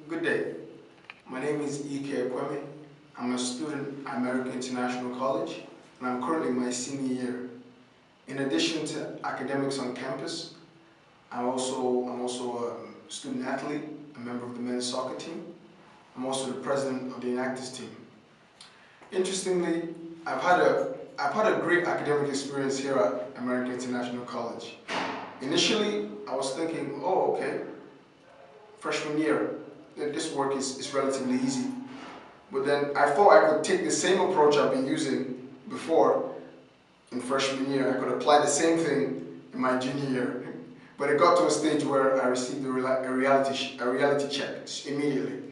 Good day. My name is Ike Ekwueme. I'm a student at American International College, and I'm currently in my senior year. In addition to academics on campus, I'm also a student athlete, a member of the men's soccer team. I'm also the president of the Enactors team. Interestingly, I've had a great academic experience here at American International College. Initially, I was thinking, oh, okay, freshman year, this work is relatively easy. But then I thought I could take the same approach I've been using before in freshman year. I could apply the same thing in my junior year. But it got to a stage where I received a reality check immediately.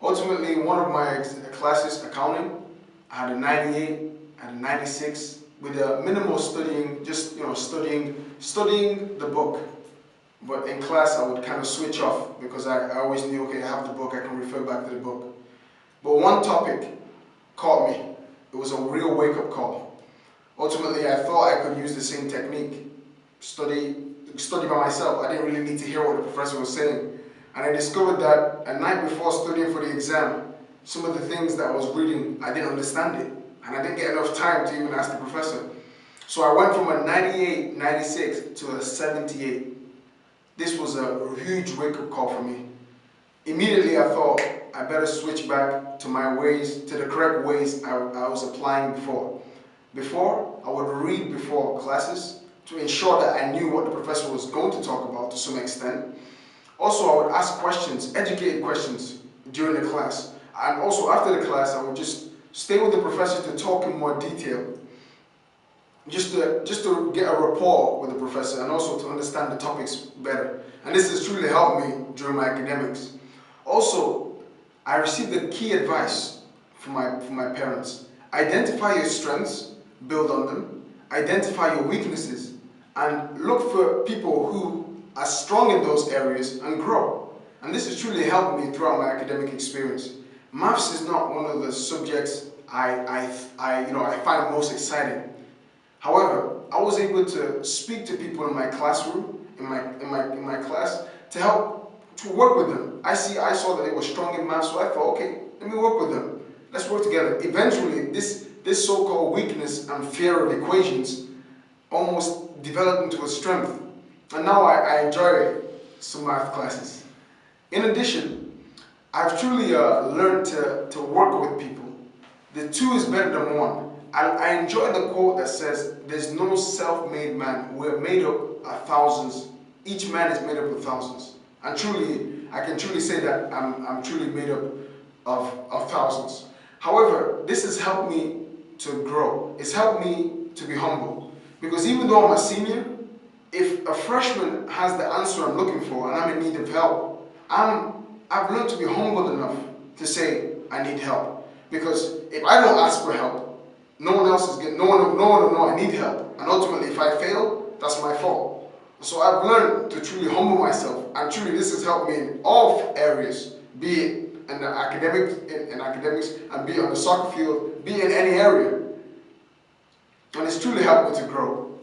Ultimately, in one of my classes, accounting, I had a 98, I had a 96, with a minimal studying, just studying the book. But in class, I would kind of switch off because I always knew, okay, I have the book, I can refer back to the book. But one topic caught me. It was a real wake-up call. Ultimately, I thought I could use the same technique, study by myself. I didn't really need to hear what the professor was saying. And I discovered that a night before studying for the exam, some of the things that I was reading, I didn't understand it. And I didn't get enough time to even ask the professor. So I went from a 98, 96 to a 78. This was a huge wake-up call for me. Immediately I thought I better switch back to my ways, to the correct ways I was applying before. Before, I would read before classes to ensure that I knew what the professor was going to talk about to some extent. Also, I would ask questions, educated questions during the class. And also after the class, I would just stay with the professor to talk in more detail. Just to get a rapport with the professor and also to understand the topics better. And this has truly helped me during my academics. Also, I received the key advice from my parents. Identify your strengths, build on them. Identify your weaknesses, and look for people who are strong in those areas and grow. And this has truly helped me throughout my academic experience. Maths is not one of the subjects I find most exciting. However, I was able to speak to people in my classroom, in my class, to work with them. I saw that they were strong in math, so I thought, okay, let me work with them. Let's work together. Eventually, this so-called weakness and fear of equations almost developed into a strength. And now I enjoy some math classes. In addition, I've truly learned to work with people. The two is better than one. I enjoy the quote that says, there's no self-made man. We're made up of thousands. Each man is made up of thousands. And truly, I can truly say that I'm truly made up of thousands. However, this has helped me to grow. It's helped me to be humble. Because even though I'm a senior, if a freshman has the answer I'm looking for and I'm in need of help, I've learned to be humble enough to say I need help. Because if I don't ask for help, no one will know I need help. And ultimately, if I fail, that's my fault. So I've learned to truly humble myself, and truly this has helped me in all areas, be it in academics, and be it on the soccer field, be it in any area. And it's truly helped me to grow.